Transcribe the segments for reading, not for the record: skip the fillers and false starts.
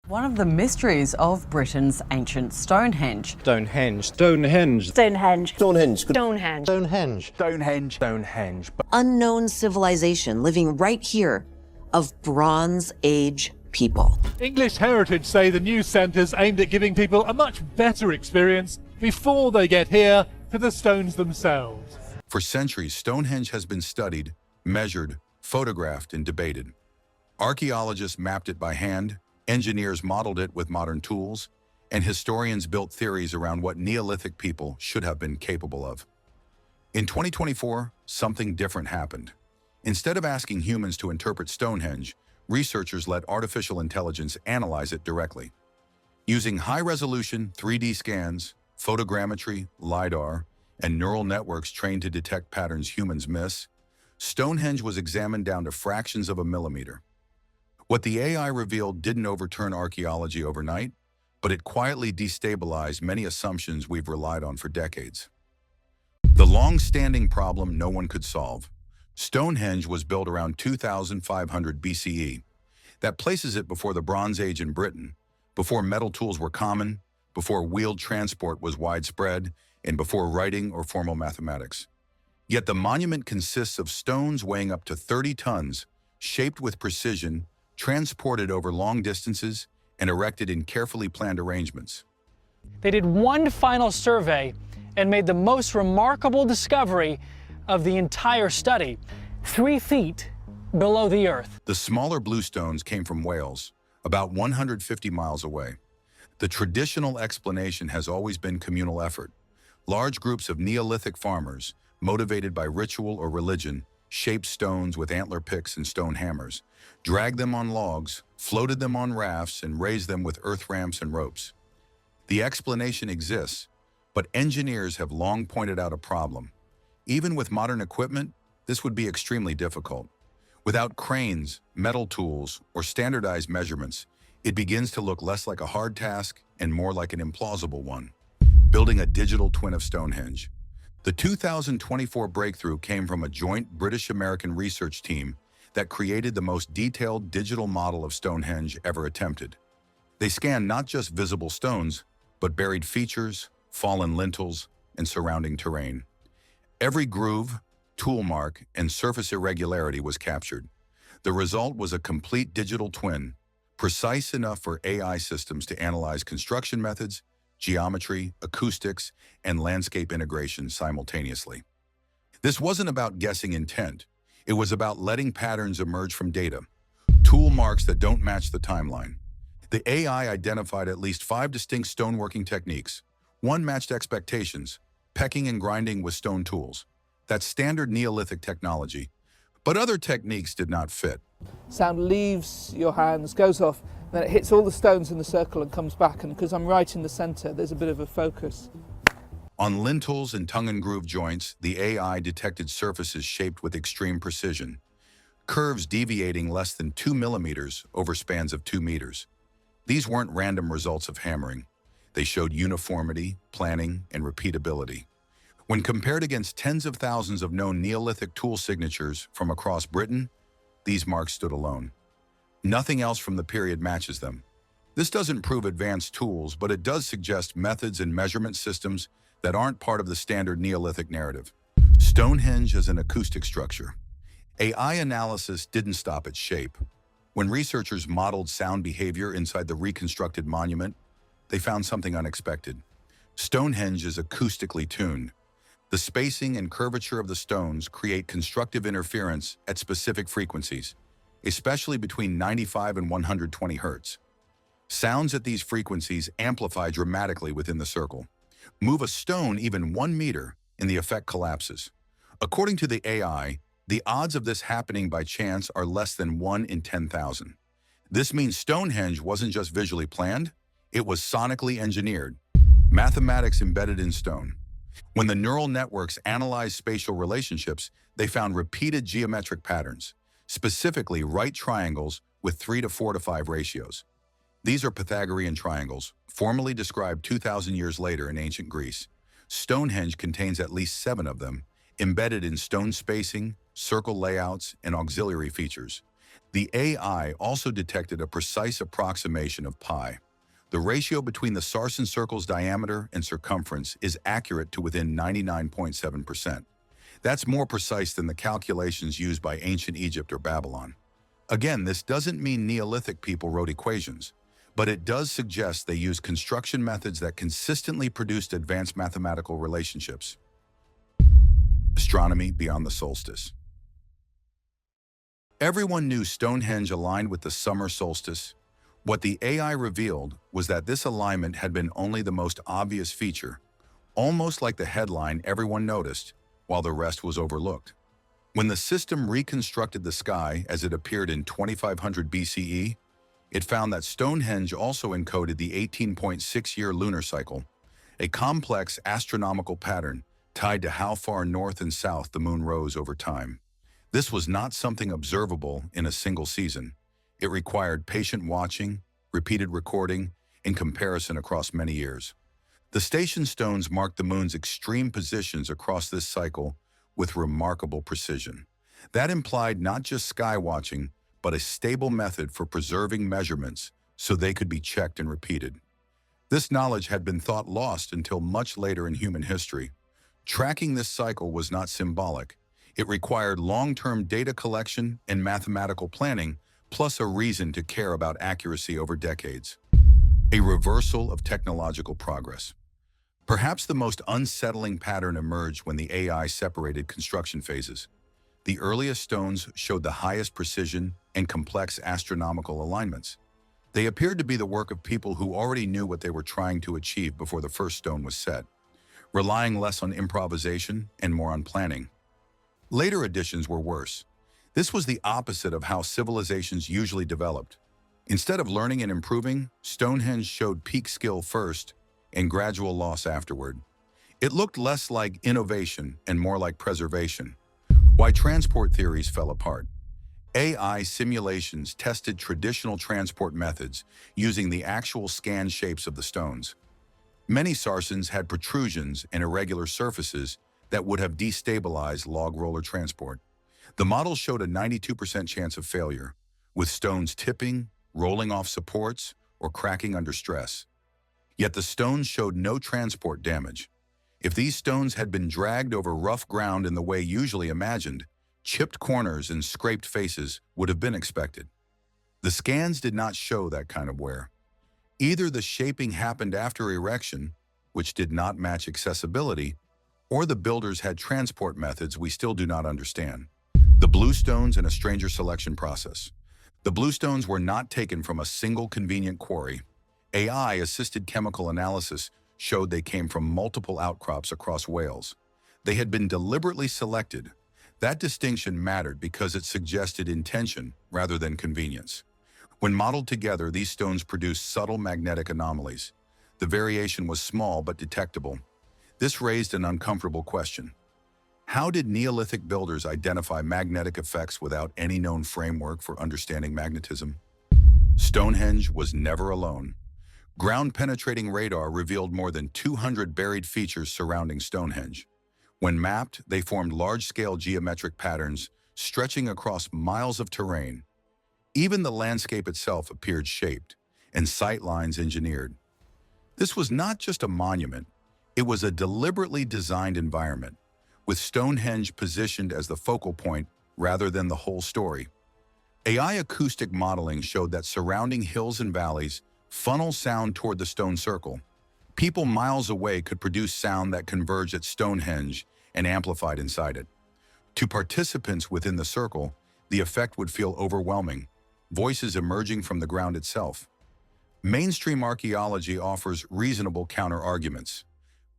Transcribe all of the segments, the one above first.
One of the mysteries of Britain's ancient Stonehenge. Stonehenge. Stonehenge. Stonehenge. Stonehenge. Stonehenge. Stonehenge. Stonehenge. Stonehenge. Unknown civilization living right here of Bronze Age people. English Heritage say the new centre's aimed at giving people a much better experience before they get here to the stones themselves. For centuries, Stonehenge has been studied, measured, photographed, and debated. Archaeologists mapped it by hand, engineers modeled it with modern tools, and historians built theories around what Neolithic people should have been capable of. In 2024, something different happened. Instead of asking humans to interpret Stonehenge, researchers let artificial intelligence analyze it directly. Using high-resolution 3D scans, photogrammetry, LiDAR, and neural networks trained to detect patterns humans miss, Stonehenge was examined down to fractions of a millimeter. What the AI revealed didn't overturn archaeology overnight, but it quietly destabilized many assumptions we've relied on for decades. The long-standing problem no one could solve. Stonehenge was built around 2500 BCE. That places it before the Bronze Age in Britain, before metal tools were common, before wheeled transport was widespread, and before writing or formal mathematics. Yet the monument consists of stones weighing up to 30 tons, shaped with precision, transported over long distances, and erected in carefully planned arrangements. They did one final survey and made the most remarkable discovery of the entire study, 3 feet below the earth. The smaller blue stones came from Wales, about 150 miles away. The traditional explanation has always been communal effort. Large groups of Neolithic farmers, motivated by ritual or religion, shaped stones with antler picks and stone hammers, dragged them on logs, floated them on rafts, and raised them with earth ramps and ropes. The explanation exists, but engineers have long pointed out a problem. Even with modern equipment, this would be extremely difficult. Without cranes, metal tools, or standardized measurements, it begins to look less like a hard task and more like an implausible one. Building a digital twin of Stonehenge. The 2024 breakthrough came from a joint British-American research team that created the most detailed digital model of Stonehenge ever attempted. They scanned not just visible stones, but buried features, fallen lintels, and surrounding terrain. Every groove, tool mark, and surface irregularity was captured. The result was a complete digital twin, precise enough for AI systems to analyze construction methods, geometry, acoustics, and landscape integration simultaneously. This wasn't about guessing intent. It was about letting patterns emerge from data, tool marks that don't match the timeline. The AI identified at least 5 distinct stoneworking techniques. One matched expectations, pecking and grinding with stone tools. That's standard Neolithic technology. But other techniques did not fit. Sound leaves your hands, goes off, then it hits all the stones in the circle and comes back, and because I'm right in the center, there's a bit of a focus. On lintels and tongue-and-groove joints, the AI detected surfaces shaped with extreme precision, curves deviating less than 2 millimeters over spans of 2 meters. These weren't random results of hammering. They showed uniformity, planning, and repeatability. When compared against tens of thousands of known Neolithic tool signatures from across Britain, these marks stood alone. Nothing else from the period matches them. This doesn't prove advanced tools, but it does suggest methods and measurement systems that aren't part of the standard Neolithic narrative. Stonehenge as an acoustic structure. AI analysis didn't stop at shape. When researchers modeled sound behavior inside the reconstructed monument, they found something unexpected. Stonehenge is acoustically tuned. The spacing and curvature of the stones create constructive interference at specific frequencies, especially between 95 and 120 hertz. Sounds at these frequencies amplify dramatically within the circle. Move a stone even 1 meter and the effect collapses. According to the AI, the odds of this happening by chance are less than 1 in 10,000. This means Stonehenge wasn't just visually planned, it was sonically engineered. Mathematics embedded in stone. When the neural networks analyzed spatial relationships, they found repeated geometric patterns, specifically right triangles with 3 to 4 to 5 ratios. These are Pythagorean triangles, formally described 2,000 years later in ancient Greece. Stonehenge contains at least 7 of them, embedded in stone spacing, circle layouts, and auxiliary features. The AI also detected a precise approximation of pi. The ratio between the Sarsen circle's diameter and circumference is accurate to within 99.7%. That's more precise than the calculations used by ancient Egypt or Babylon. Again, this doesn't mean Neolithic people wrote equations, but it does suggest they used construction methods that consistently produced advanced mathematical relationships. Astronomy beyond the solstice. Everyone knew Stonehenge aligned with the summer solstice. What the AI revealed was that this alignment had been only the most obvious feature, almost like the headline everyone noticed, while the rest was overlooked. When the system reconstructed the sky as it appeared in 2500 BCE, it found that Stonehenge also encoded the 18.6-year lunar cycle, a complex astronomical pattern tied to how far north and south the moon rose over time. This was not something observable in a single season. It required patient watching, repeated recording, and comparison across many years. The station stones marked the moon's extreme positions across this cycle with remarkable precision. That implied not just sky watching, but a stable method for preserving measurements so they could be checked and repeated. This knowledge had been thought lost until much later in human history. Tracking this cycle was not symbolic. It required long-term data collection and mathematical planning, plus a reason to care about accuracy over decades. A reversal of technological progress. Perhaps the most unsettling pattern emerged when the AI separated construction phases. The earliest stones showed the highest precision and complex astronomical alignments. They appeared to be the work of people who already knew what they were trying to achieve before the first stone was set, relying less on improvisation and more on planning. Later additions were worse. This was the opposite of how civilizations usually developed. Instead of learning and improving, Stonehenge showed peak skill first and gradual loss afterward. It looked less like innovation and more like preservation. Why transport theories fell apart. AI simulations tested traditional transport methods using the actual scanned shapes of the stones. Many sarsens had protrusions and irregular surfaces that would have destabilized log roller transport. The model showed a 92% chance of failure, with stones tipping, rolling off supports, or cracking under stress. Yet the stones showed no transport damage. If these stones had been dragged over rough ground in the way usually imagined, chipped corners and scraped faces would have been expected. The scans did not show that kind of wear. Either the shaping happened after erection, which did not match accessibility, or the builders had transport methods we still do not understand. The bluestones and a stranger selection process. The bluestones were not taken from a single convenient quarry. AI-assisted chemical analysis showed they came from multiple outcrops across Wales. They had been deliberately selected. That distinction mattered because it suggested intention rather than convenience. When modeled together, these stones produced subtle magnetic anomalies. The variation was small but detectable. This raised an uncomfortable question. How did Neolithic builders identify magnetic effects without any known framework for understanding magnetism? Stonehenge was never alone. Ground-penetrating radar revealed more than 200 buried features surrounding Stonehenge. When mapped, they formed large-scale geometric patterns stretching across miles of terrain. Even the landscape itself appeared shaped, and sight lines engineered. This was not just a monument, it was a deliberately designed environment, with Stonehenge positioned as the focal point rather than the whole story. AI acoustic modeling showed that surrounding hills and valleys funnel sound toward the stone circle. People miles away could produce sound that converged at Stonehenge and amplified inside it. To participants within the circle, the effect would feel overwhelming, voices emerging from the ground itself. Mainstream archaeology offers reasonable counter-arguments.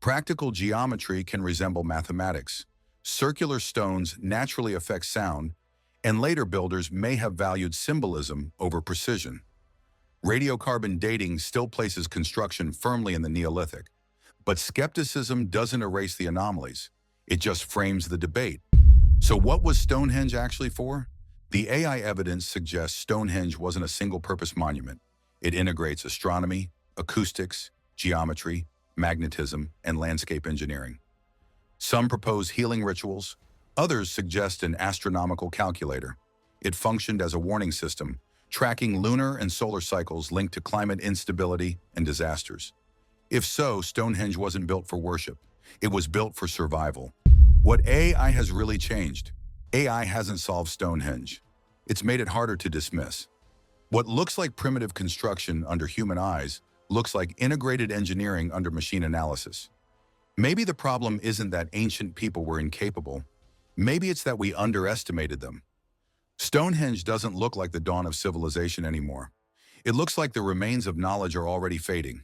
Practical geometry can resemble mathematics. Circular stones naturally affect sound, and later builders may have valued symbolism over precision. Radiocarbon dating still places construction firmly in the Neolithic, but skepticism doesn't erase the anomalies. It just frames the debate. So what was Stonehenge actually for? The AI evidence suggests Stonehenge wasn't a single-purpose monument. It integrates astronomy, acoustics, geometry, magnetism, and landscape engineering. Some propose healing rituals, others suggest an astronomical calculator. It functioned as a warning system, tracking lunar and solar cycles linked to climate instability and disasters. If so, Stonehenge wasn't built for worship. It was built for survival. What AI has really changed? AI hasn't solved Stonehenge. It's made it harder to dismiss. What looks like primitive construction under human eyes looks like integrated engineering under machine analysis. Maybe the problem isn't that ancient people were incapable. Maybe it's that we underestimated them. Stonehenge doesn't look like the dawn of civilization anymore. It looks like the remains of knowledge are already fading.